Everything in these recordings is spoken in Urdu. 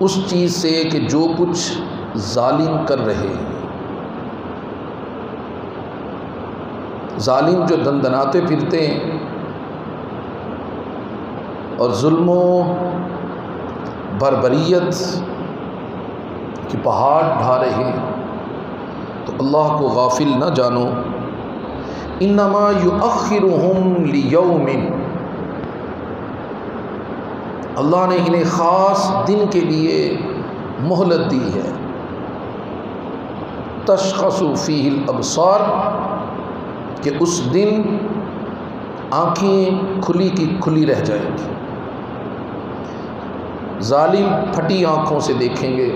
اس چیز سے کہ جو کچھ ظالم کر رہے ہیں۔ ظالم جو دندناتے پھرتے ہیں اور ظلم و بربریت کی پہاڑ ڈھا رہے ہیں، تو اللہ کو غافل نہ جانو۔ انما یؤخرہم لیوم، اللہ نے انہیں خاص دن کے لیے مہلت دی ہے، تشخص فیہ الابصار، کہ اس دن آنکھیں کھلی کی کھلی رہ جائیں گی۔ ظالم پھٹی آنکھوں سے دیکھیں گے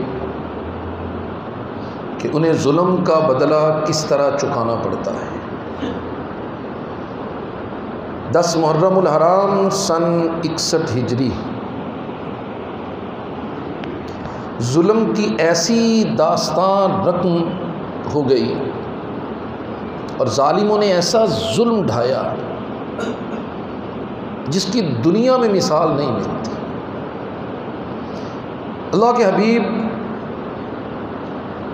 کہ انہیں ظلم کا بدلہ کس طرح چکانا پڑتا ہے۔ 10 محرم الحرام سن 61 ہجری، ظلم کی ایسی داستان رقم ہو گئی اور ظالموں نے ایسا ظلم ڈھایا جس کی دنیا میں مثال نہیں ملتی۔ اللہ کے حبیب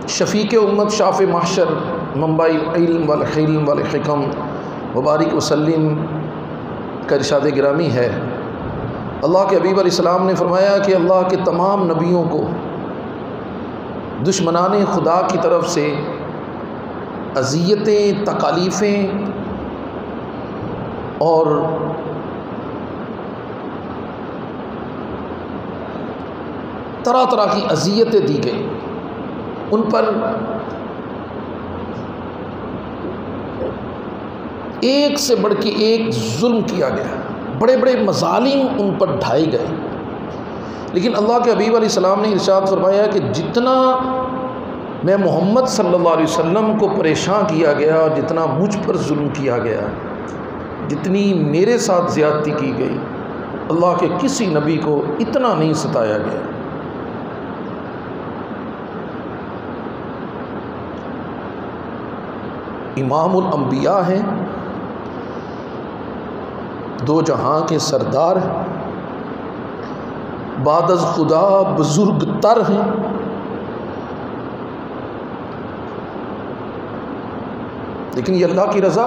شفیق امت، شاف محشر، منبع العلم والحلم والحکم، مبارک وسلم کا ارشاد گرامی ہے، اللہ کے حبیب علیہ السلام نے فرمایا کہ اللہ کے تمام نبیوں کو دشمنان خدا کی طرف سے اذیتیں، تکالیفیں اور طرح طرح کی اذیتیں دی گئی، ان پر ایک سے بڑھ کے ایک ظلم کیا گیا، بڑے بڑے مظالم ان پر ڈھائے گئے۔ لیکن اللہ کے حبیب علیہ السلام نے ارشاد فرمایا کہ جتنا میں محمد صلی اللہ علیہ وسلم کو پریشان کیا گیا اور جتنا مجھ پر ظلم کیا گیا، جتنی میرے ساتھ زیادتی کی گئی، اللہ کے کسی نبی کو اتنا نہیں ستایا گیا۔ امام الانبیاء ہیں، دو جہاں کے سردار ہیں، بعد از خدا بزرگ تر ہیں، لیکن یہ اللہ کی رضا،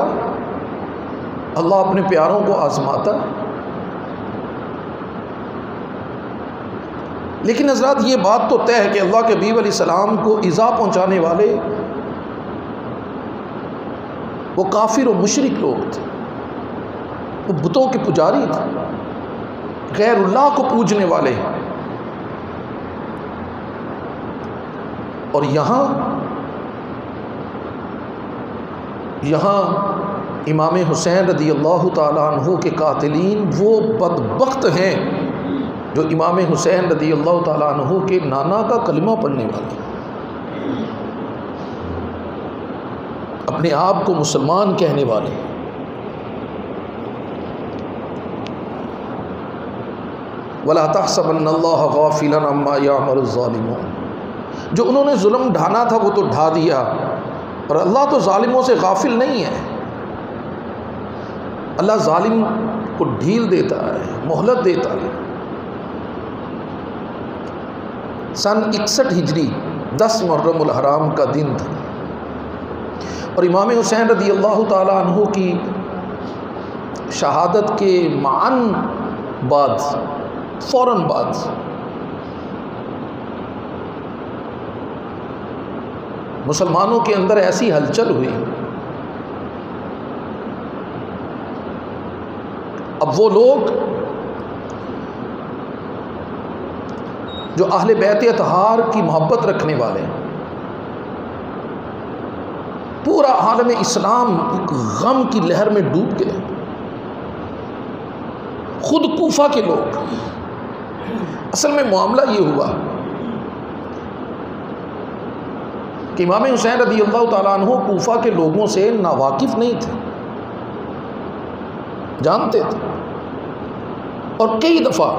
اللہ اپنے پیاروں کو آزماتا ہے۔ لیکن حضرات یہ بات تو طے ہے کہ اللہ کے حبیب علیہ السلام کو ایذا پہنچانے والے وہ کافر و مشرک لوگ تھے، وہ بتوں کے پجاری تھے، غیر اللہ کو پوجنے والے۔ اور یہاں امام حسین رضی اللہ تعالیٰ عنہ کے قاتلین وہ بدبخت ہیں جو امام حسین رضی اللہ تعالیٰ عنہ کے نانا کا کلمہ پڑھنے والے، اپنے آپ کو مسلمان کہنے والے۔ وَلَا تَحْسَبَنَّ اللَّهَ غَافِلًا عَمَّا يَعْمَلُ الظَّالِمُونَ، جو انہوں نے ظلم ڈھانا تھا وہ تو ڈھا دیا، اور اللہ تو ظالموں سے غافل نہیں ہے۔ اللہ ظالم کو ڈھیل دیتا ہے، مہلت دیتا ہے۔ سن 61 ہجری 10 محرم الحرام کا دن تھا، اور امام حسین رضی اللہ تعالیٰ عنہ کی شہادت کے معاً بعد، فوراً بعد مسلمانوں کے اندر ایسی ہلچل ہوئی، اب وہ لوگ جو اہل بیت اطہار کی محبت رکھنے والے، پورا عالم اسلام ایک غم کی لہر میں ڈوب گئے۔ خود کوفہ کے لوگ، اصل میں معاملہ یہ ہوا کہ امام حسین رضی اللہ تعالیٰ عنہ کوفہ کے لوگوں سے ناواقف نہیں تھے، جانتے تھے، اور کئی دفعہ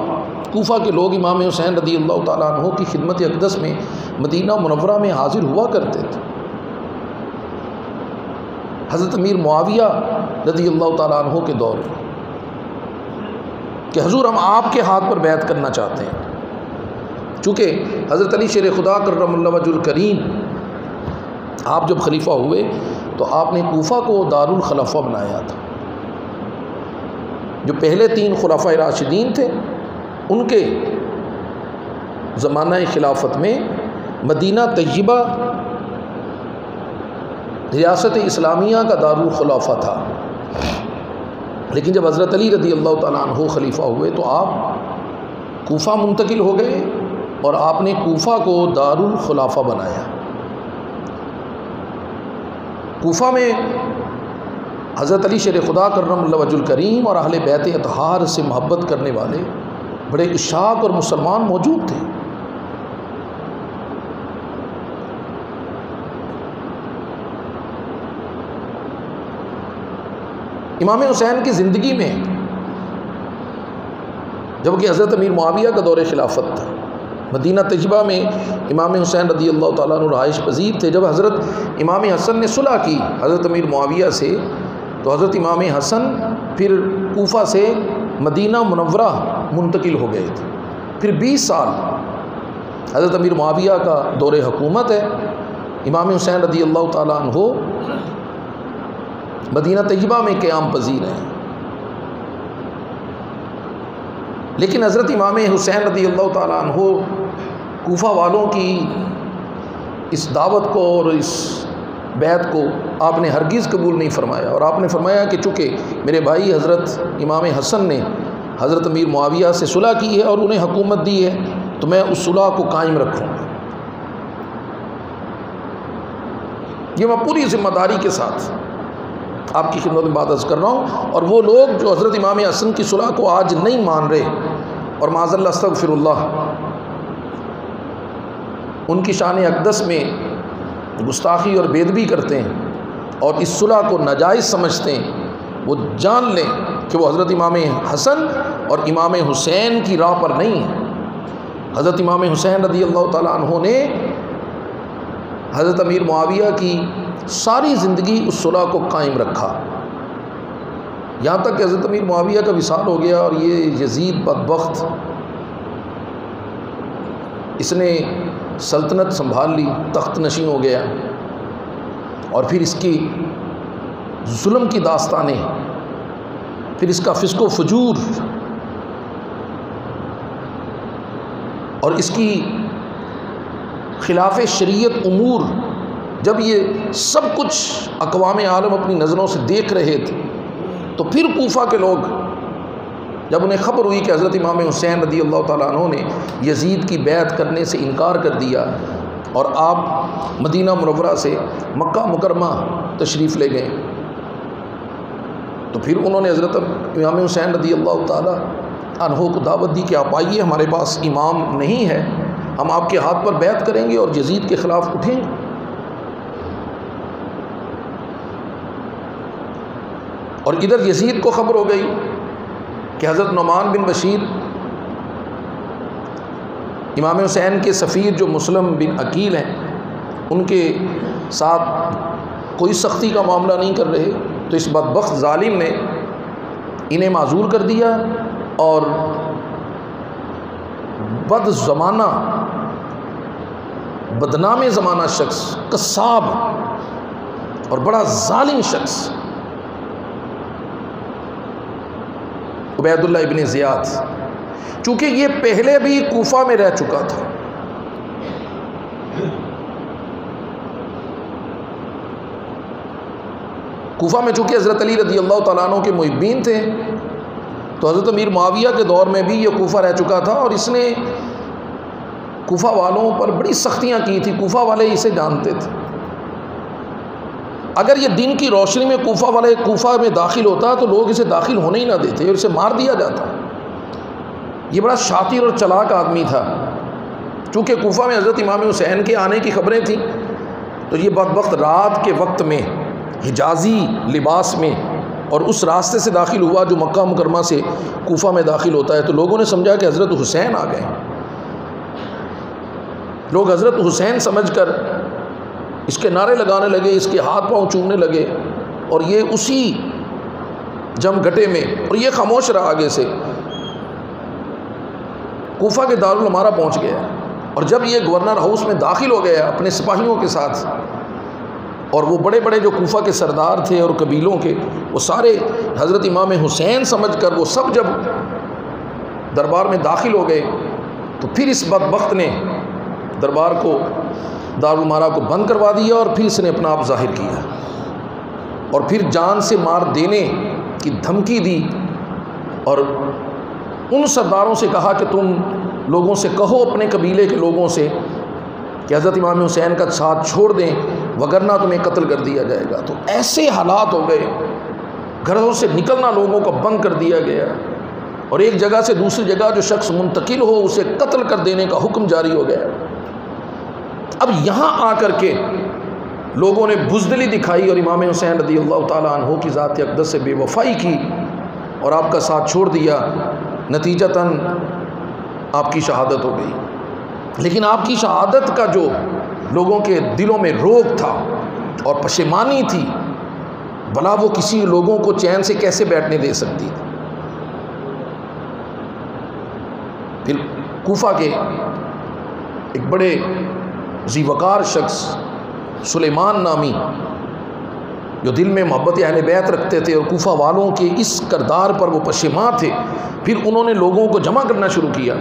کوفہ کے لوگ امام حسین رضی اللہ تعالیٰ عنہ کی خدمت اقدس میں مدینہ منورہ میں حاضر ہوا کرتے تھے۔ حضرت امیر معاویہ رضی اللہ تعالیٰ عنہ کے دور میں کہ حضور ہم آپ کے ہاتھ پر بیعت کرنا چاہتے ہیں، چونکہ حضرت علی شیر خدا کرم اللہ وجہ الکریم آپ جب خلیفہ ہوئے تو آپ نے کوفہ کو دارالخلافہ بنایا تھا. جو پہلے 3 خلفائے راشدین تھے ان کے زمانہ خلافت میں مدینہ طیبہ ریاست اسلامیہ کا دارالخلافہ تھا. لیکن جب حضرت علی رضی اللہ تعالیٰ عنہ خلیفہ ہوئے تو آپ کوفہ منتقل ہو گئے اور آپ نے کوفہ کو دارالخلافہ بنایا. کوفہ میں حضرت علی شیر خدا کرم اللہ وجہ الکریم اور اہل بیت اطہار سے محبت کرنے والے بڑے اشاق اور مسلمان موجود تھے. امام حسین کی زندگی میں جبکہ حضرت امیر معاویہ کا دور خلافت تھا، مدینہ طیبہ میں امام حسین رضی اللہ تعالیٰ عنہ رہائش پذیر تھے. جب حضرت امام حسن نے صلح کی حضرت امیر معاویہ سے تو حضرت امام حسن پھر کوفہ سے مدینہ منورہ منتقل ہو گئے تھے. پھر 20 سال حضرت امیر معاویہ کا دور حکومت ہے. امام حسین رضی اللہ تعالیٰ عنہ مدینہ طیبہ میں قیام پذیر ہیں. لیکن حضرت امام حسین رضی اللہ تعالیٰ عنہ کوفہ والوں کی اس دعوت کو اور اس بیعت کو آپ نے ہرگز قبول نہیں فرمایا، اور آپ نے فرمایا کہ چونکہ میرے بھائی حضرت امام حسن نے حضرت امیر معاویہ سے صلح کی ہے اور انہیں حکومت دی ہے تو میں اس صلح کو قائم رکھوں گا. یہ میں پوری ذمہ داری کے ساتھ آپ کی خدمت میں بات عرض کر رہا ہوں. اور وہ لوگ جو حضرت امام حسن کی صلح کو آج نہیں مان رہے اور معاذ اللہ استغفر اللہ ان کی شان اقدس میں گستاخی اور بے ادبی کرتے ہیں اور اس صلح کو ناجائز سمجھتے ہیں، وہ جان لیں کہ وہ حضرت امام حسن اور امام حسین کی راہ پر نہیں ہیں. حضرت امام حسین رضی اللہ تعالیٰ عنہ نے حضرت امیر معاویہ کی ساری زندگی اس صلح کو قائم رکھا، یہاں تک کہ حضرت امیر معاویہ کا وصال ہو گیا اور یہ یزید بدبخت اس نے سلطنت سنبھال لی، تخت نشین ہو گیا، اور پھر اس کی ظلم کی داستانیں، پھر اس کا فسق و فجور اور اس کی خلاف شریعت امور، جب یہ سب کچھ اقوام عالم اپنی نظروں سے دیکھ رہے تھے تو پھر کوفہ کے لوگ جب انہیں خبر ہوئی کہ حضرت امام حسین رضی اللہ تعالیٰ عنہ نے یزید کی بیعت کرنے سے انکار کر دیا اور آپ مدینہ منورہ سے مکہ مکرمہ تشریف لے گئے، تو پھر انہوں نے حضرت امام حسین رضی اللہ تعالیٰ عنہ کو دعوت دی کہ آپ آئیے، ہمارے پاس امام نہیں ہے، ہم آپ کے ہاتھ پر بیعت کریں گے اور یزید کے خلاف اٹھیں گے. اور ادھر یزید کو خبر ہو گئی کہ حضرت نعمان بن بشیر امام حسین کے سفیر جو مسلم بن عقیل ہیں ان کے ساتھ کوئی سختی کا معاملہ نہیں کر رہے، تو اس بدبخت ظالم نے انہیں معذور کر دیا اور بد زمانہ بدنام زمانہ شخص، قصاب اور بڑا ظالم شخص عبید اللہ ابن زیاد، چونکہ یہ پہلے بھی کوفہ میں رہ چکا تھا، کوفہ میں چونکہ حضرت علی رضی اللہ تعالیٰ عنہ کے محبین تھے تو حضرت امیر معاویہ کے دور میں بھی یہ کوفہ رہ چکا تھا، اور اس نے کوفہ والوں پر بڑی سختیاں کی تھی. کوفہ والے اسے جانتے تھے، اگر یہ دن کی روشنی میں کوفہ میں داخل ہوتا تو لوگ اسے داخل ہونے ہی نہ دیتے اور اسے مار دیا جاتا. یہ بڑا شاطر اور چلاک آدمی تھا. چونکہ کوفہ میں حضرت امام حسین کے آنے کی خبریں تھیں تو یہ بدبخت رات کے وقت میں حجازی لباس میں اور اس راستے سے داخل ہوا جو مکہ مکرمہ سے کوفہ میں داخل ہوتا ہے. تو لوگوں نے سمجھا کہ حضرت حسین آ گئے، لوگ حضرت حسین سمجھ کر اس کے نعرے لگانے لگے، اس کے ہاتھ پاؤں چومنے لگے، اور یہ اسی جم گھٹے میں، اور یہ خاموش رہا، آگے سے کوفہ کے دارالعمارہ پہنچ گیا. اور جب یہ گورنر ہاؤس میں داخل ہو گیا اپنے سپاہیوں کے ساتھ، اور وہ بڑے بڑے جو کوفہ کے سردار تھے اور قبیلوں کے، وہ سارے حضرت امام حسین سمجھ کر وہ سب جب دربار میں داخل ہو گئے، تو پھر اس بدبخت نے دربار کو، دارالمارا کو بند کروا دیا، اور پھر اس نے اپنا آپ ظاہر کیا، اور پھر جان سے مار دینے کی دھمکی دی، اور ان سرداروں سے کہا کہ تم لوگوں سے کہو، اپنے قبیلے کے لوگوں سے، کہ حضرت امام حسین کا ساتھ چھوڑ دیں وگرنہ تمہیں قتل کر دیا جائے گا۔ تو ایسے حالات ہو گئے، گھروں سے نکلنا لوگوں کو بند کر دیا گیا، اور ایک جگہ سے دوسری جگہ جو شخص منتقل ہو اسے قتل کر دینے کا حکم جاری ہو گیا۔ اب یہاں آ کر کے لوگوں نے بزدلی دکھائی اور امام حسین رضی اللہ تعالیٰ عنہ کی ذات اقدس سے بے وفائی کی اور آپ کا ساتھ چھوڑ دیا، نتیجتاً آپ کی شہادت ہو گئی۔ لیکن آپ کی شہادت کا جو لوگوں کے دلوں میں روگ تھا اور پشیمانی تھی، بھلا وہ کسی لوگوں کو چین سے کیسے بیٹھنے دے سکتی تھی۔ پھر کوفہ کے ایک بڑے ذی وقار شخص سلیمان نامی، جو دل میں محبت اہل بیت رکھتے تھے اور کوفہ والوں کے اس کردار پر وہ پشیمان تھے، پھر انہوں نے لوگوں کو جمع کرنا شروع کیا،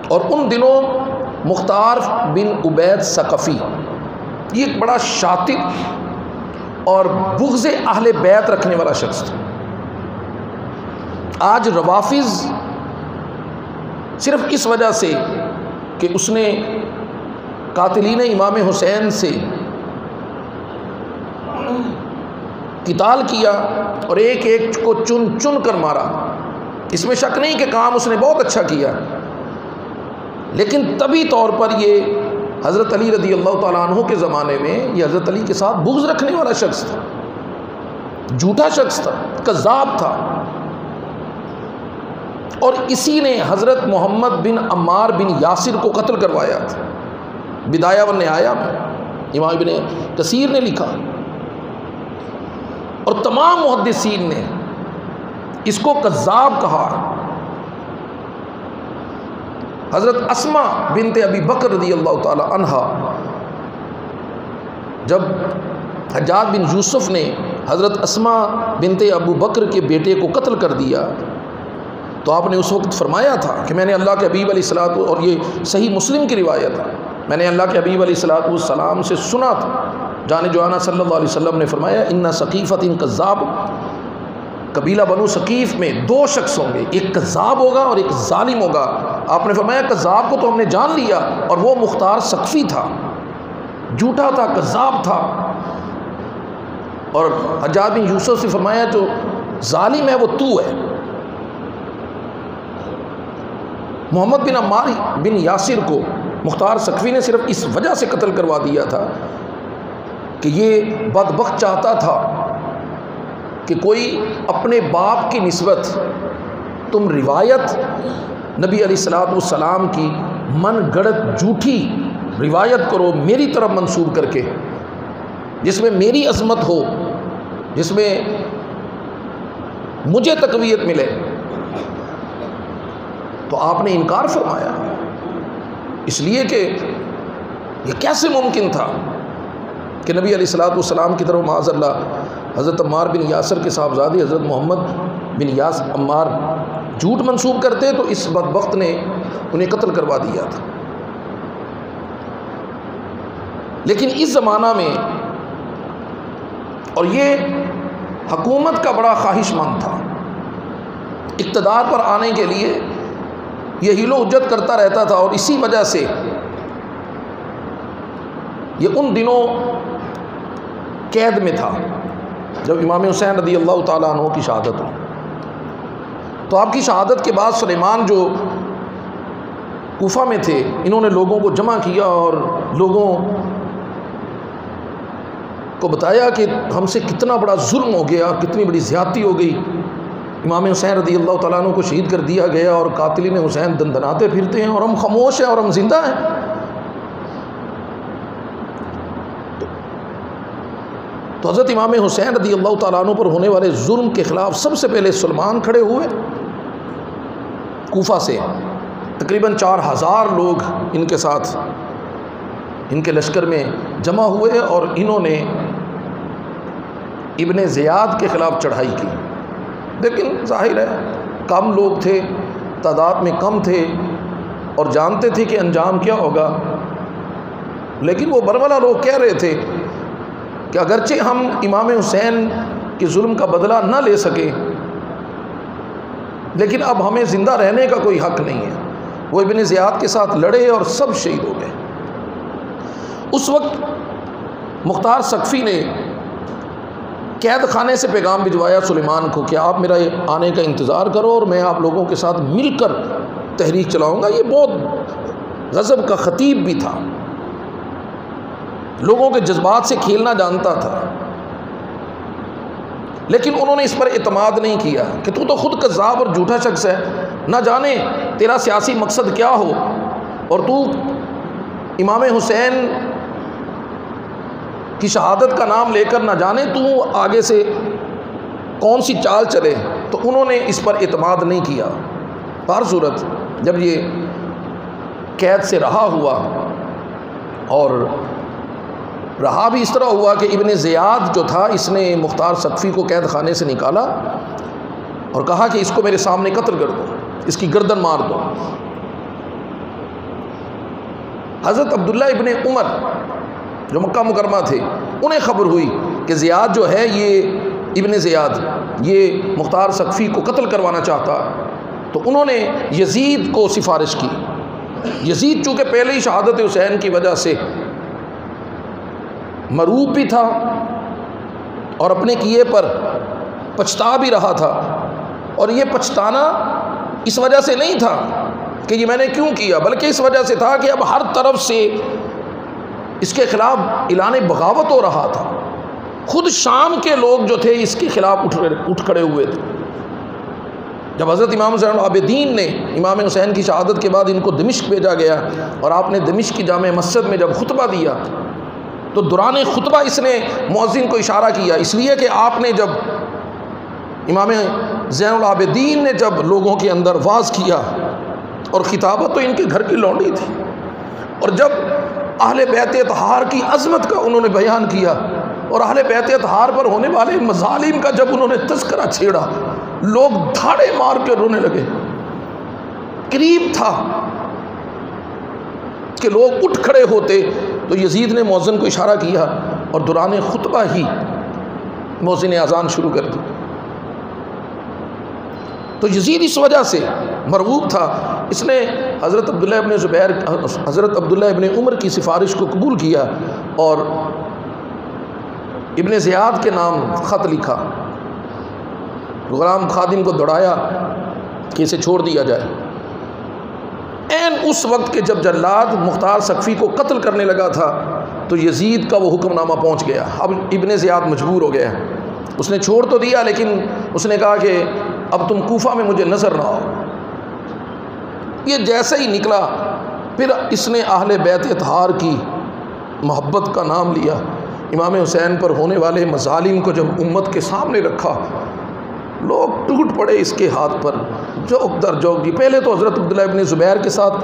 اور ان دنوں مختار بن عبید ثقفی، یہ ایک بڑا شاطر اور بغض اہل بیت رکھنے والا شخص تھا۔ آج روافض صرف اس وجہ سے کہ اس نے قاتلین امام حسین سے قتال کیا اور ایک ایک کو چن چن کر مارا، اس میں شک نہیں کہ کام اس نے بہت اچھا کیا، لیکن طبی طور پر یہ حضرت علی رضی اللہ تعالیٰ عنہ کے زمانے میں یہ حضرت علی کے ساتھ بغض رکھنے والا شخص تھا، جھوٹا شخص تھا، کذاب تھا، اور اسی نے حضرت محمد بن عمار بن یاسر کو قتل کروایا تھا۔ بدایہ والنہایہ میں امام ابن کثیر نے لکھا، اور تمام محدثین نے اس کو کذاب کہا۔ حضرت اسماء بنت ابی بکر رضی اللہ تعالی عنہا، جب حجاج بن یوسف نے حضرت اسماء بنت ابو بکر کے بیٹے کو قتل کر دیا، تو آپ نے اس وقت فرمایا تھا کہ میں نے اللہ کے حبیب علیہ الصلوۃ، اور یہ صحیح مسلم کی روایت ہے، میں نے اللہ کے حبیب علیہ الصلوۃ والسلام سے سنا تھا، جان جوانا صلی اللہ علیہ وسلم نے فرمایا ان ثقیفۃ کذاب، قبیلہ بنو ثقیف میں دو شخص ہوں گے، ایک کذاب ہوگا اور ایک ظالم ہوگا۔ آپ نے فرمایا کذاب کو تو ہم نے جان لیا، اور وہ مختار ثقفی تھا، جھوٹا تھا، کذاب تھا۔ اور حجاج بن یوسف سے فرمایا جو ظالم ہے وہ تو ہے۔ محمد بن عمار بن یاسر کو مختار ثقفی نے صرف اس وجہ سے قتل کروا دیا تھا کہ یہ بدبخت چاہتا تھا کہ کوئی اپنے باپ کی نسبت تم روایت نبی علیہ الصلوۃ والسلام کی من گڑت جھوٹی روایت کرو میری طرف منسوب کر کے، جس میں میری عظمت ہو، جس میں مجھے تقویت ملے، تو آپ نے انکار فرمایا، اس لیے کہ یہ کیسے ممکن تھا کہ نبی علیہ الصلوۃ والسلام کی طرف معاذ اللہ حضرت عمار بن یاسر کے صاحبزادے حضرت محمد بن عمار جھوٹ منسوب کرتے، تو اس بدبخت نے انہیں قتل کروا دیا تھا۔ لیکن اس زمانہ میں، اور یہ حکومت کا بڑا خواہش مند تھا، اقتدار پر آنے کے لیے یہ حیل و حجت کرتا رہتا تھا، اور اسی وجہ سے یہ ان دنوں قید میں تھا جب امام حسین رضی اللہ تعالیٰ عنہ کی شہادت ہوئی۔ تو آپ کی شہادت کے بعد سلیمان جو کوفہ میں تھے، انہوں نے لوگوں کو جمع کیا اور لوگوں کو بتایا کہ ہم سے کتنا بڑا ظلم ہو گیا، کتنی بڑی زیادتی ہو گئی، امام حسین رضی اللہ تعالیٰ عنہ کو شہید کر دیا گیا اور قاتلین حسین دندناتے پھرتے ہیں اور ہم خاموش ہیں اور ہم زندہ ہیں۔ تو حضرت امام حسین رضی اللہ تعالیٰ عنہ پر ہونے والے ظلم کے خلاف سب سے پہلے سلمان کھڑے ہوئے، کوفہ سے تقریباً 4000 لوگ ان کے ساتھ ان کے لشکر میں جمع ہوئے اور انہوں نے ابن زیاد کے خلاف چڑھائی کی. لیکن ظاہر ہے کم لوگ تھے، تعداد میں کم تھے اور جانتے تھے کہ انجام کیا ہوگا. لیکن وہ برملا لوگ کہہ رہے تھے کہ اگرچہ ہم امام حسین کے ظلم کا بدلہ نہ لے سکے لیکن اب ہمیں زندہ رہنے کا کوئی حق نہیں ہے. وہ ابن زیاد کے ساتھ لڑے اور سب شہید ہو گئے. اس وقت مختار ثقفی نے قید خانے سے پیغام بھجوایا سلیمان کو کہ آپ میرا آنے کا انتظار کرو اور میں آپ لوگوں کے ساتھ مل کر تحریک چلاؤں گا. یہ بہت غضب کا خطیب بھی تھا، لوگوں کے جذبات سے کھیلنا جانتا تھا. لیکن انہوں نے اس پر اعتماد نہیں کیا کہ تو خود کذاب اور جھوٹا شخص ہے، نہ جانے تیرا سیاسی مقصد کیا ہو اور تو امام حسین کی شہادت کا نام لے کر نہ جانے تو آگے سے کون سی چال چلے. تو انہوں نے اس پر اعتماد نہیں کیا. ہر صورت جب یہ قید سے رہا ہوا اور رہا بھی اس طرح ہوا کہ ابن زیاد جو تھا اس نے مختار ثقفی کو قید خانے سے نکالا اور کہا کہ اس کو میرے سامنے قتل کر دو، اس کی گردن مار دو. حضرت عبداللہ ابن عمر جو مکہ مکرمہ تھے انہیں خبر ہوئی کہ زیاد جو ہے یہ ابن زیاد یہ مختار ثقفی کو قتل کروانا چاہتا، تو انہوں نے یزید کو سفارش کی. یزید چونکہ پہلے ہی شہادت حسین کی وجہ سے مروب بھی تھا اور اپنے کیے پر پچھتا بھی رہا تھا، اور یہ پچھتانا اس وجہ سے نہیں تھا کہ یہ میں نے کیوں کیا، بلکہ اس وجہ سے تھا کہ اب ہر طرف سے اس کے خلاف اعلان بغاوت ہو رہا تھا. خود شام کے لوگ جو تھے اس کے خلاف اٹھ کھڑے ہوئے تھے. جب حضرت امام زین العابدین نے امام حسین کی شہادت کے بعد ان کو دمشق بھیجا گیا اور آپ نے دمشق کی جامع مسجد میں جب خطبہ دیا تو دوران خطبہ اس نے مؤذن کو اشارہ کیا، اس لیے کہ آپ نے جب امام زین العابدین نے جب لوگوں کے اندر واعظ کیا اور خطابت تو ان کے گھر کی لونڈی تھی، اور جب اہل بیت اطہار کی عظمت کا انہوں نے بیان کیا اور اہل بیت اطہار پر ہونے والے مظالم کا جب انہوں نے تذکرہ چھیڑا، لوگ دھاڑے مار کے رونے لگے. قریب تھا کہ لوگ اٹھ کھڑے ہوتے تو یزید نے مؤذن کو اشارہ کیا اور دوران خطبہ ہی مؤذن نے اذان شروع کر دی. تو یزید اس وجہ سے مرغوب تھا، اس نے حضرت عبداللہ ابن عمر کی سفارش کو قبول کیا اور ابن زیاد کے نام خط لکھا، غلام خادم کو دوڑایا کہ اسے چھوڑ دیا جائے. این اس وقت کے جب جلاد مختار ثقفی کو قتل کرنے لگا تھا تو یزید کا وہ حکم نامہ پہنچ گیا. اب ابن زیاد مجبور ہو گیا، اس نے چھوڑ تو دیا لیکن اس نے کہا کہ اب تم کوفہ میں مجھے نظر نہ آؤ. یہ جیسے ہی نکلا پھر اس نے اہل بیت اطہار کی محبت کا نام لیا. امام حسین پر ہونے والے مظالم کو جب امت کے سامنے رکھا، لوگ ٹوٹ پڑے اس کے ہاتھ پر، جوک در جوک. پہلے تو حضرت عبداللہ ابن زبیر کے ساتھ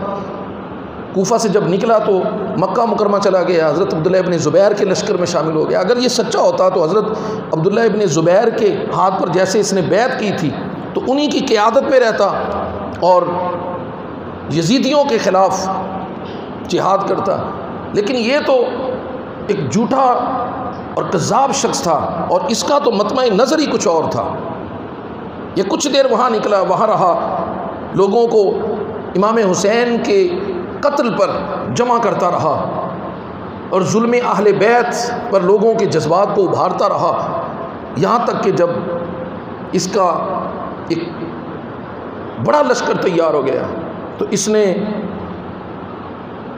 کوفہ سے جب نکلا تو مکہ مکرمہ چلا گیا، حضرت عبداللہ ابن زبیر کے لشکر میں شامل ہو گیا. اگر یہ سچا ہوتا تو حضرت عبداللہ ابن زبیر کے ہاتھ پر جیسے اس نے بیعت کی تھی تو انہی کی قیادت میں رہتا اور یزیدیوں کے خلاف جہاد کرتا. لیکن یہ تو ایک جھوٹا اور کذاب شخص تھا اور اس کا تو مطمع نظر ہی کچھ اور تھا. یہ کچھ دیر وہاں نکلا، وہاں رہا، لوگوں کو امام حسین کے قتل پر جمع کرتا رہا اور ظلم اہل بیت پر لوگوں کے جذبات کو ابھارتا رہا، یہاں تک کہ جب اس کا ایک بڑا لشکر تیار ہو گیا تو اس نے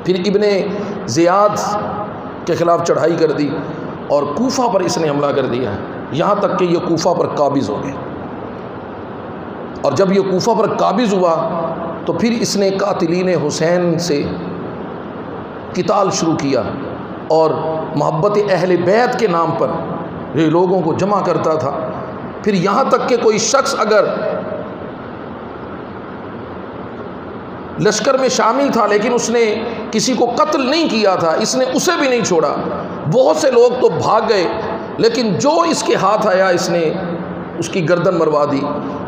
پھر ابن زیاد کے خلاف چڑھائی کر دی اور کوفہ پر اس نے حملہ کر دیا، یہاں تک کہ یہ کوفہ پر قابض ہو گئے. اور جب یہ کوفہ پر قابض ہوا تو پھر اس نے قاتلین حسین سے قتال شروع کیا اور محبت اہل بیت کے نام پر یہ لوگوں کو جمع کرتا تھا. پھر یہاں تک کہ کوئی شخص اگر لشکر میں شامل تھا لیکن اس نے کسی کو قتل نہیں کیا تھا، اس نے اسے بھی نہیں چھوڑا۔ بہت سے لوگ تو بھاگ گئے لیکن جو اس کے ہاتھ آیا اس نے اس کی گردن مروا دی،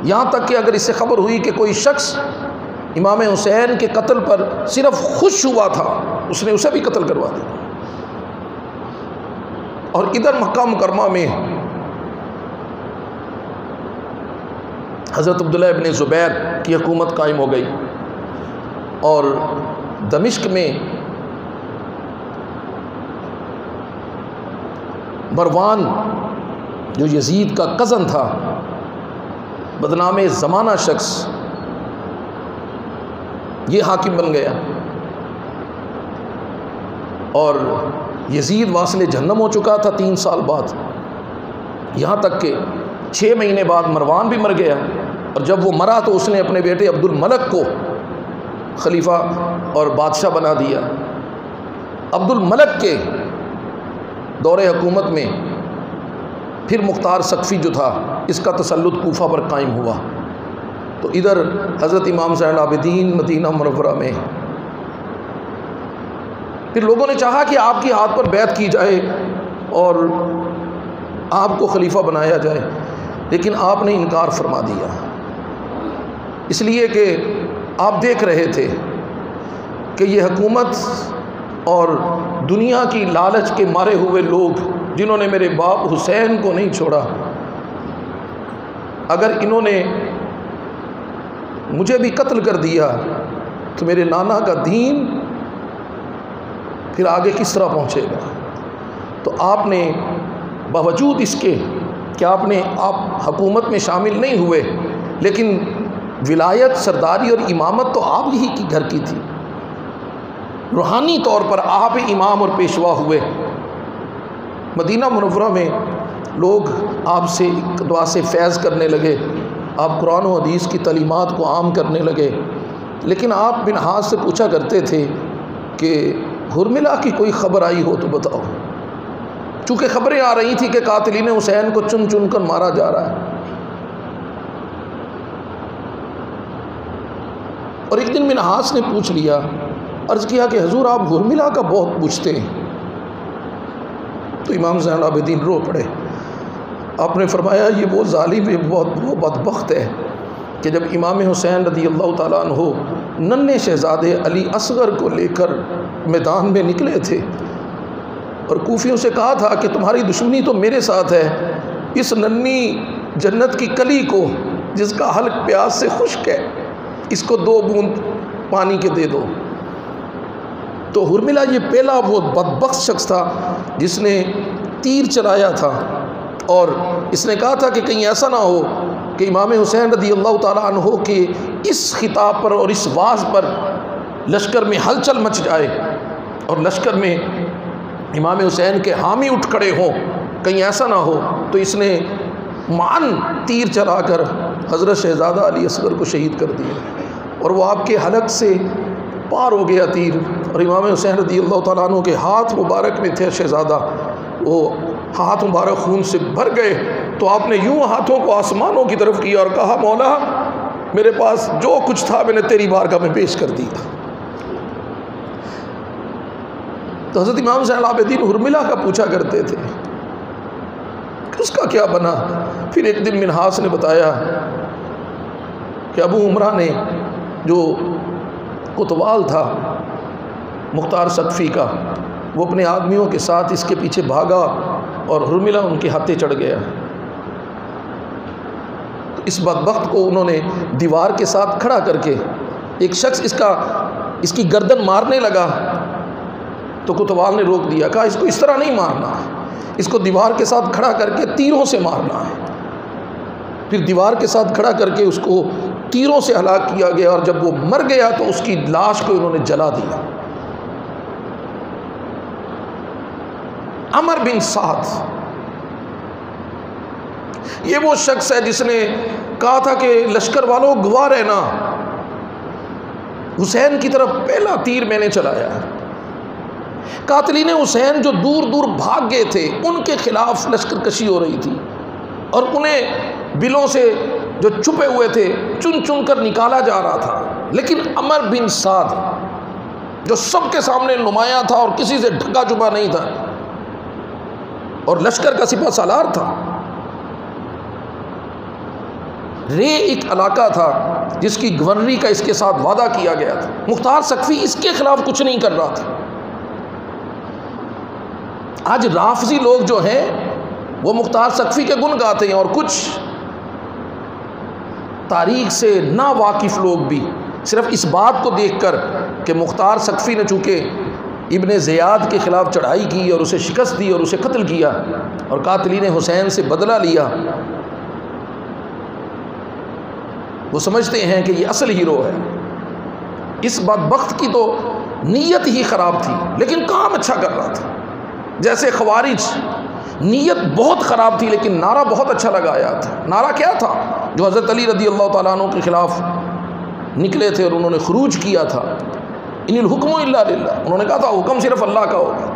یہاں تک کہ اگر اس سے خبر ہوئی کہ کوئی شخص امام حسین کے قتل پر صرف خوش ہوا تھا اس نے اسے بھی قتل کروا دیا۔ اور ادھر مکہ مکرمہ میں حضرت عبداللہ ابن زبیر کی حکومت قائم ہو گئی، اور دمشق میں مروان جو یزید کا کزن تھا، بدنام زمانہ شخص، یہ حاکم بن گیا، اور یزید واصل جہنم ہو چکا تھا 3 سال بعد، یہاں تک کہ 6 مہینے بعد مروان بھی مر گیا، اور جب وہ مرا تو اس نے اپنے بیٹے عبد الملک کو خلیفہ اور بادشاہ بنا دیا۔ عبد الملک کے دور حکومت میں پھر مختار ثقفی جو تھا اس کا تسلط کوفہ پر قائم ہوا، تو ادھر حضرت امام زین العابدین مدینہ منورہ میں پھر لوگوں نے چاہا کہ آپ کے ہاتھ پر بیعت کی جائے اور آپ کو خلیفہ بنایا جائے، لیکن آپ نے انکار فرما دیا، اس لیے کہ آپ دیکھ رہے تھے کہ یہ حکومت اور دنیا کی لالچ کے مارے ہوئے لوگ جنہوں نے میرے باپ حسین کو نہیں چھوڑا، اگر انہوں نے مجھے بھی قتل کر دیا تو میرے نانا کا دین پھر آگے کس طرح پہنچے گا۔ تو آپ نے باوجود اس کے کہ آپ حکومت میں شامل نہیں ہوئے، لیکن ولایت، سرداری اور امامت تو آپ ہی کی گھر کی تھی، روحانی طور پر آپ امام اور پیشوا ہوئے۔ مدینہ منورہ میں لوگ آپ سے دعا سے فیض کرنے لگے، آپ قرآن و حدیث کی تعلیمات کو عام کرنے لگے، لیکن آپ بن ہاتھ سے پوچھا کرتے تھے کہ حرملہ کی کوئی خبر آئی ہو تو بتاؤ، چونکہ خبریں آ رہی تھی کہ قاتلین حسین کو چن چن کر مارا جا رہا ہے۔ اور ایک دن منہاس نے پوچھ لیا، عرض کیا کہ حضور آپ حرملہ کا بہت پوچھتے ہیں، تو امام زین العابدین رو پڑے۔ آپ نے فرمایا یہ وہ ظالم ہے، وہ بدبخت ہے کہ جب امام حسین رضی اللہ تعالیٰ عنہ ننھے شہزادے علی اصغر کو لے کر میدان میں نکلے تھے اور کوفیوں سے کہا تھا کہ تمہاری دشمنی تو میرے ساتھ ہے، اس ننھی جنت کی کلی کو جس کا حلق پیاس سے خشک ہے اس کو 2 بوند پانی کے دے دو، تو حرملہ یہ پہلا وہ بدبخت شخص تھا جس نے تیر چلایا تھا، اور اس نے کہا تھا کہ کہیں ایسا نہ ہو کہ امام حسین رضی اللہ تعالیٰ عنہ کے اس خطاب پر اور اس واعظ پر لشکر میں ہلچل مچ جائے اور لشکر میں امام حسین کے حامی اٹھ کھڑے ہوں، کہیں ایسا نہ ہو، تو اس نے معاً تیر چلا کر حضرت شہزادہ علی اصغر کو شہید کر دیا، اور وہ آپ کے حلق سے پار ہو گیا تیر، اور امام حسین رضی اللہ تعالیٰ عنہ کے ہاتھ مبارک میں تھے شہزادہ، وہ ہاتھ مبارک خون سے بھر گئے، تو آپ نے یوں ہاتھوں کو آسمانوں کی طرف کیا اور کہا مولا میرے پاس جو کچھ تھا میں نے تیری بارگاہ میں پیش کر دیا۔ تو حضرت امام زین العابدین حرملہ کا پوچھا کرتے تھے کہ اس کا کیا بنا؟ پھر ایک دن منہاس نے بتایا کہ ابو عمرہ نے جو کوتوال تھا مختار ثقفی کا، وہ اپنے آدمیوں کے ساتھ اس کے پیچھے بھاگا اور حرملہ ان کے ہاتھے چڑھ گیا، تو اس بدبخت کو انہوں نے دیوار کے ساتھ کھڑا کر کے، ایک شخص اس کی گردن مارنے لگا تو کوتوال نے روک دیا، کہا اس کو اس طرح نہیں مارنا، اس کو دیوار کے ساتھ کھڑا کر کے تیروں سے مارنا ہے۔ پھر دیوار کے ساتھ کھڑا کر کے اس کو تیروں سے ہلاک کیا گیا، اور جب وہ مر گیا تو اس کی لاش کو انہوں نے جلا دیا۔ عمر بن سعد یہ وہ شخص ہے جس نے کہا تھا کہ لشکر والوں گواہ رہنا، حسین کی طرف پہلا تیر میں نے چلایا۔ قاتلین حسین جو دور دور بھاگ گئے تھے ان کے خلاف لشکر کشی ہو رہی تھی، اور انہیں بلوں سے جو چھپے ہوئے تھے چن چن کر نکالا جا رہا تھا، لیکن عمر بن سعد جو سب کے سامنے نمایاں تھا اور کسی سے ڈھکا چھپا نہیں تھا اور لشکر کا سپہ سالار تھا، رے ایک علاقہ تھا جس کی گورنری کا اس کے ساتھ وعدہ کیا گیا تھا، مختار ثقفی اس کے خلاف کچھ نہیں کر رہا تھا۔ آج رافضی لوگ جو ہیں وہ مختار ثقفی کے گن گاتے ہیں، اور کچھ تاریخ سے نا واقف لوگ بھی صرف اس بات کو دیکھ کر کہ مختار ثقفی نے چونکہ ابن زیاد کے خلاف چڑھائی کی اور اسے شکست دی اور اسے قتل کیا اور قاتلین حسین سے بدلہ لیا، وہ سمجھتے ہیں کہ یہ اصل ہیرو ہے۔ اس بدبخت کی تو نیت ہی خراب تھی لیکن کام اچھا کر رہا تھا، جیسے خوارج نیت بہت خراب تھی لیکن نعرہ بہت اچھا لگایا تھا۔ نعرہ کیا تھا؟ جو حضرت علی رضی اللہ تعالیٰ عنہ کے خلاف نکلے تھے اور انہوں نے خروج کیا تھا، ان الحکم الا للہ، انہوں نے کہا تھا حکم صرف اللہ کا ہوگا۔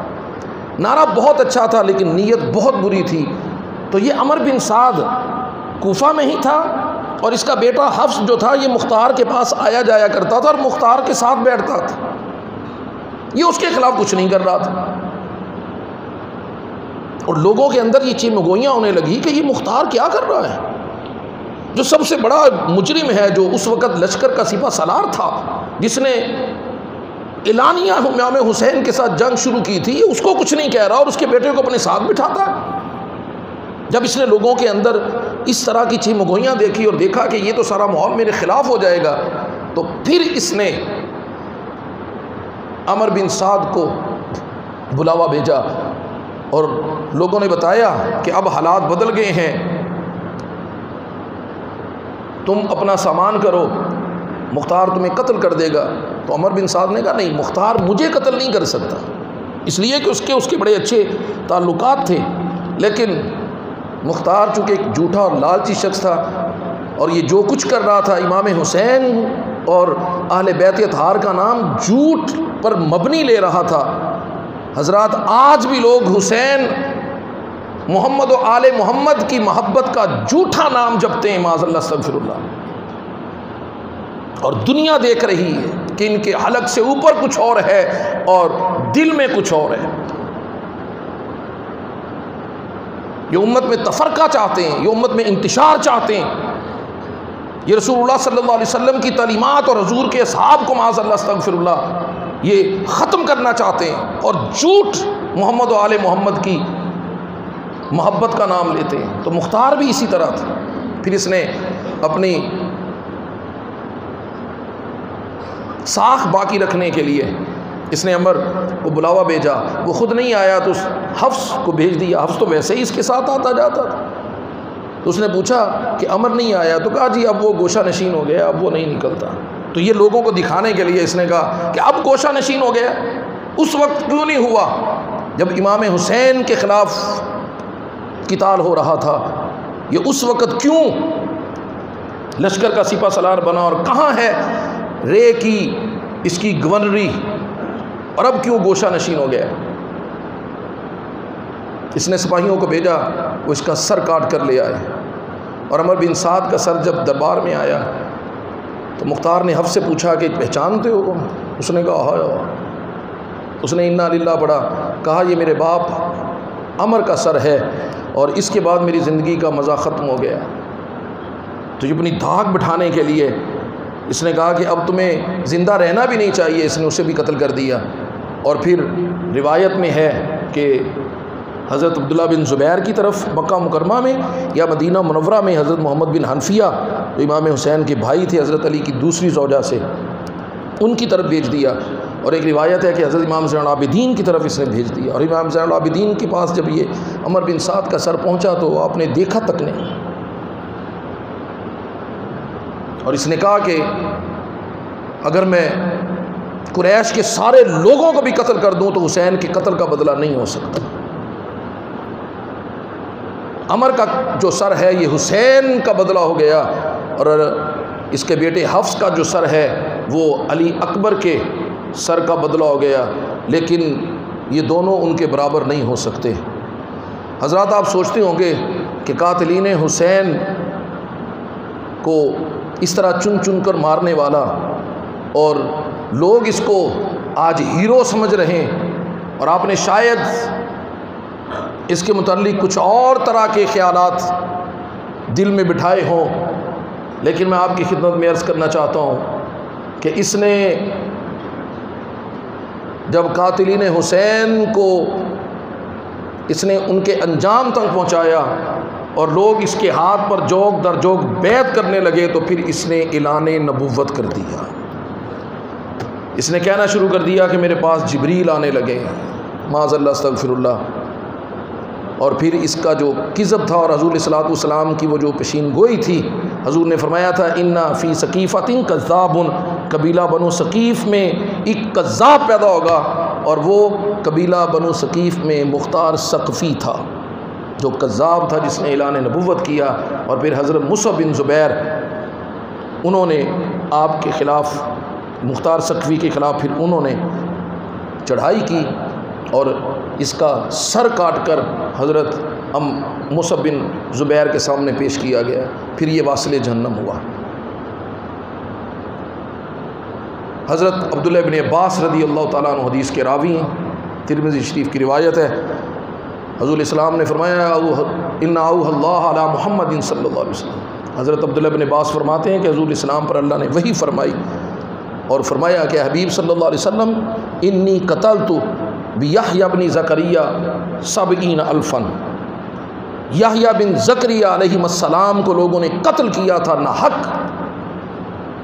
نعرہ بہت اچھا تھا لیکن نیت بہت بری تھی۔ تو یہ عمر بن سعد کوفہ میں ہی تھا اور اس کا بیٹا حفص جو تھا یہ مختار کے پاس آیا جایا کرتا تھا اور مختار کے ساتھ بیٹھتا تھا، یہ اس کے خلاف کچھ نہیں کر رہا تھا، اور لوگوں کے اندر یہ چیمگوئیاں ہونے لگی کہ یہ مختار کیا کر رہا ہے، جو سب سے بڑا مجرم ہے، جو اس وقت لشکر کا سپہ سالار تھا، جس نے اعلانیہ امام حسین کے ساتھ جنگ شروع کی تھی، اس کو کچھ نہیں کہہ رہا اور اس کے بیٹے کو اپنے ساتھ بٹھاتا ہے۔ جب اس نے لوگوں کے اندر اس طرح کی چیمگوئیاں دیکھی اور دیکھا کہ یہ تو سارا ماحول میرے خلاف ہو جائے گا، تو پھر اس نے عمر بن سعد کو بلاوا بھیجا اور لوگوں نے بتایا کہ اب حالات بدل گئے ہیں، تم اپنا سامان کرو، مختار تمہیں قتل کر دے گا۔ تو عمر بن سعد نے کہا نہیں، مختار مجھے قتل نہیں کر سکتا، اس لیے کہ اس کے بڑے اچھے تعلقات تھے، لیکن مختار چونکہ ایک جھوٹا اور لالچی شخص تھا اور یہ جو کچھ کر رہا تھا امام حسین اور اہل بیت اطہار کا نام جھوٹ پر مبنی لے رہا تھا۔ حضرات آج بھی لوگ حسین محمد و آل محمد کی محبت کا جھوٹا نام جپتے ہیں، معاذ اللہ استغفر اللہ، اور دنیا دیکھ رہی ہے کہ ان کے حلق سے اوپر کچھ اور ہے اور دل میں کچھ اور ہے۔ یہ امت میں تفرقہ چاہتے ہیں، یہ امت میں انتشار چاہتے ہیں، یہ رسول اللہ صلی اللہ علیہ وسلم کی تعلیمات اور حضور کے اصحاب کو معاذ اللہ استغفر اللہ یہ ختم کرنا چاہتے ہیں، اور جھوٹ محمد و آل محمد کی محبت کا نام لیتے ہیں۔ تو مختار بھی اسی طرح تھا۔ پھر اس نے اپنی ساکھ باقی رکھنے کے لیے اس نے عمر کو بلاوا بھیجا، وہ خود نہیں آیا تو حفص کو بھیج دیا، حفص تو ویسے ہی اس کے ساتھ آتا جاتا تھا۔ تو اس نے پوچھا کہ عمر نہیں آیا، تو کہا جی اب وہ گوشہ نشین ہو گیا، اب وہ نہیں نکلتا۔ تو یہ لوگوں کو دکھانے کے لیے اس نے کہا کہ اب گوشہ نشین ہو گیا، اس وقت کیوں نہیں ہوا جب امام حسین کے خلاف قتال ہو رہا تھا، یہ اس وقت کیوں لشکر کا سپہ سالار بنا، اور کہاں ہے رے کی اس کی گورنری، اور اب کیوں گوشہ نشین ہو گیا؟ اس نے سپاہیوں کو بھیجا، وہ اس کا سر کاٹ کر لے آئے، اور عمر بن سعد کا سر جب دربار میں آیا تو مختار نے حفص سے پوچھا کہ پہچانتے ہو؟ اس نے کہا ہاں۔ اس نے انا للہ پڑھا، کہا یہ میرے باپ عمر کا سر ہے اور اس کے بعد میری زندگی کا مزہ ختم ہو گیا۔ تو یہ اپنی دھاک بٹھانے کے لیے اس نے کہا کہ اب تمہیں زندہ رہنا بھی نہیں چاہیے، اس نے اسے بھی قتل کر دیا۔ اور پھر روایت میں ہے کہ حضرت عبداللہ بن زبیر کی طرف مکہ مکرمہ میں یا مدینہ منورہ میں حضرت محمد بن حنفیہ جو امام حسین کے بھائی تھے حضرت علی کی دوسری زوجہ سے، ان کی طرف بھیج دیا، اور ایک روایت ہے کہ حضرت امام زین العابدین کی طرف اس نے بھیج دیا، اور امام زین العابدین کے پاس جب یہ عمر بن سعد کا سر پہنچا تو آپ نے دیکھا تک نہیں، اور اس نے کہا کہ اگر میں قریش کے سارے لوگوں کو بھی قتل کر دوں تو حسین کے قتل کا بدلہ نہیں ہو سکتا۔ عمر کا جو سر ہے یہ حسین کا بدلہ ہو گیا، اور اس کے بیٹے حفص کا جو سر ہے وہ علی اکبر کے سر کا بدلہ ہو گیا، لیکن یہ دونوں ان کے برابر نہیں ہو سکتے۔ حضرات آپ سوچتے ہوں گے کہ قاتلین حسین کو اس طرح چن چن کر مارنے والا اور لوگ اس کو آج ہیرو سمجھ رہے ہیں، اور آپ نے شاید اس کے متعلق کچھ اور طرح کے خیالات دل میں بٹھائے ہوں، لیکن میں آپ کی خدمت میں عرض کرنا چاہتا ہوں کہ اس نے جب قاتلین حسین کو اس نے ان کے انجام تک پہنچایا اور لوگ اس کے ہاتھ پر جوک در جوک بیعت کرنے لگے، تو پھر اس نے اعلان نبوت کر دیا۔ اس نے کہنا شروع کر دیا کہ میرے پاس جبریل آنے لگے، معاذ اللہ استغفر اللہ، اور پھر اس کا جو کذب تھا اور حضور صلی اللہ علیہ وسلم کی وہ جو پیشین گوئی تھی، حضور نے فرمایا تھا اِنَّ فِي ثَقِيفَةٍ كَذَّابٌ، قبیلہ بنو ثقیف میں ایک کذاب پیدا ہوگا، اور وہ قبیلہ بنو ثقیف میں مختار ثقفی تھا جو کذاب تھا، جس نے اعلان نبوت کیا۔ اور پھر حضرت مصعب بن زبیر انہوں نے آپ کے خلاف، مختار ثقفی کے خلاف پھر انہوں نے چڑھائی کی اور اس کا سر کاٹ کر حضرت مصعب بن زبیر کے سامنے پیش کیا گیا، پھر یہ واصل جہنم ہوا۔ حضرت عبداللہ بن عباس رضی اللہ تعالیٰ عنہ حدیث کے راوی ہیں، ترمذی شریف کی روایت ہے، حضور السلام نے فرمایا ان اوحى اللہ علی محمد صلی اللہ علیہ وسلم۔ حضرت عبداللہ بن عباس فرماتے ہیں کہ حضور السلام پر اللہ نے وحی فرمائی اور فرمایا کہ حبیب صلی اللہ علیہ وسلم انی قتلت بیحییٰ بن زکریا 70,000، یحییٰ بن زکریا علیہ السلام کو لوگوں نے قتل کیا تھا ناحق،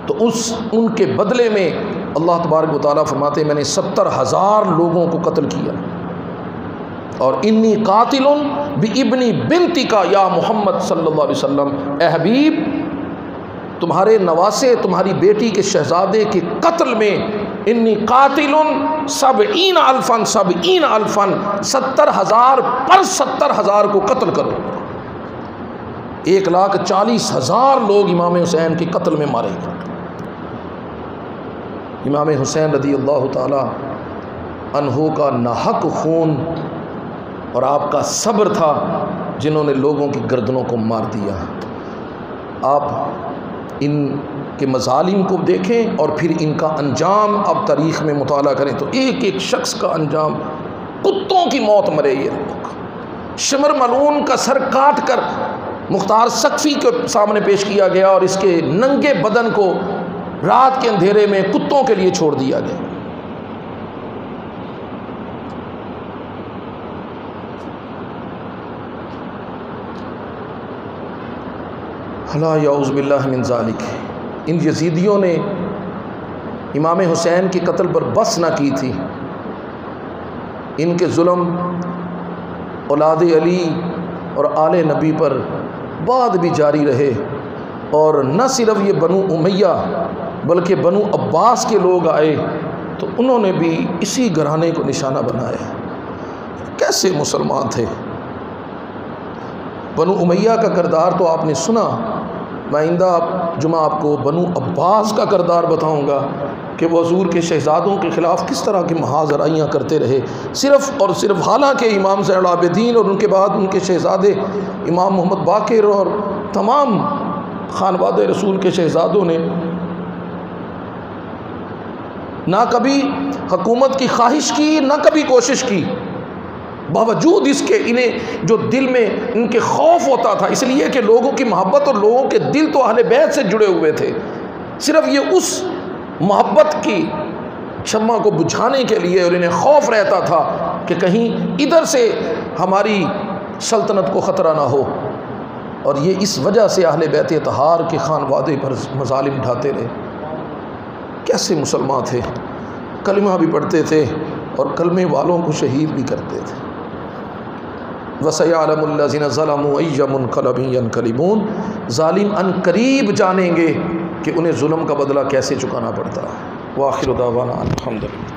تو ان کے بدلے میں اللہ تبارک و تعالیٰ فرماتے ہیں میں نے 70,000 لوگوں کو قتل کیا، اور انی قاتل بابن بنتک یا محمد صلی اللہ علیہ وسلم، اے حبیب تمہارے نواسے تمہاری بیٹی کے شہزادے کے قتل میں انی قاتل 70,000 70,000 پر 70,000 کو قتل کرو، 1,40,000 لوگ امام حسین کے قتل میں مارے گئے۔ امام حسین رضی اللہ تعالی عنہ کا ناحق خون اور آپ کا صبر تھا جنہوں نے لوگوں کی گردنوں کو مار دیا۔ آپ ان کے مظالم کو دیکھیں اور پھر ان کا انجام اب تاریخ میں مطالعہ کریں تو ایک ایک شخص کا انجام کتوں کی موت مرے یہ لوگ۔ شمر ملعون کا سر کاٹ کر مختار ثقفی کے سامنے پیش کیا گیا اور اس کے ننگے بدن کو رات کے اندھیرے میں کتوں کے لیے چھوڑ دیا گیا۔ اللہ یعوذ باللہ من ذالک، ان یزیدیوں نے امام حسین کے قتل پر بس نہ کی تھی، ان کے ظلم اولاد علی اور آل نبی پر بعد بھی جاری رہے، اور نہ صرف یہ بنو امیہ بلکہ بنو عباس کے لوگ آئے تو انہوں نے بھی اسی گھرانے کو نشانہ بنایا۔ کیسے مسلمان تھے؟ بنو امیہ کا کردار تو آپ نے سنا، میں آئندہ جمعہ آپ کو بنو عباس کا کردار بتاؤں گا کہ وہ حضور کے شہزادوں کے خلاف کس طرح کی محاذرائیاں کرتے رہے، صرف اور صرف، حالانکہ امام زین العابدین اور ان کے بعد ان کے شہزادے امام محمد باقر اور تمام خانواد رسول کے شہزادوں نے نہ کبھی حکومت کی خواہش کی نہ کبھی کوشش کی، باوجود اس کے انہیں جو دل میں ان کے خوف ہوتا تھا، اس لیے کہ لوگوں کی محبت اور لوگوں کے دل تو اہل بیت سے جڑے ہوئے تھے، صرف یہ اس محبت کی شمع کو بجھانے کے لیے، اور انہیں خوف رہتا تھا کہ کہیں ادھر سے ہماری سلطنت کو خطرہ نہ ہو، اور یہ اس وجہ سے اہل بیت اطہار کے خانوادے پر مظالم اٹھاتے رہے۔ کیسے مسلمان تھے، کلمہ بھی پڑھتے تھے اور کلمے والوں کو شہید بھی کرتے تھے۔ وَسَيَعْلَمُ الَّذِينَ ظَلَمُوا أَيَّ مُنْقَلَبٍ يَنْقَلِبُونَ، ظالم ان قریب جانیں گے کہ انہیں ظلم کا بدلہ کیسے چکانا پڑتا ہے۔ وآخر دعوانا الحمدللہ۔